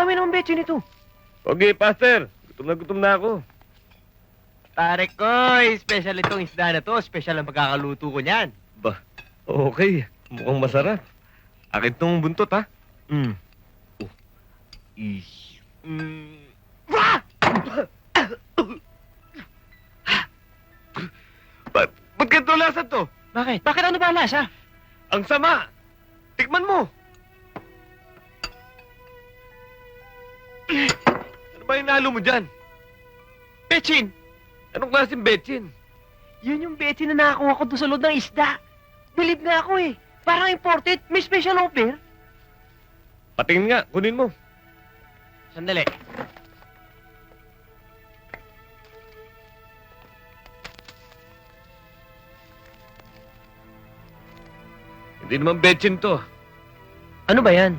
dami naman betsin nito. Okay, Pastor. Gutom na ako. Pare ko, special itong isda na to. Special ang pagkakaluto ko niyan. Ba, okay. Mukhang masarap. Akin tong buntot, ha? Mm. Oh. Ish. Ba't ganito lasa to? Bakit? Bakit ano ba lasa? Ang sama! Tikman mo! Ano ba hinalo mo dyan? Betsin! Anong klaseng betsin? Yun yung betsin na nakakuha ko doon sa loob ng isda. Bilib nga ako eh. Parang imported. May special offer. Patingin nga, kunin mo. Sandali. Hindi naman betsin to. Ano ba yan?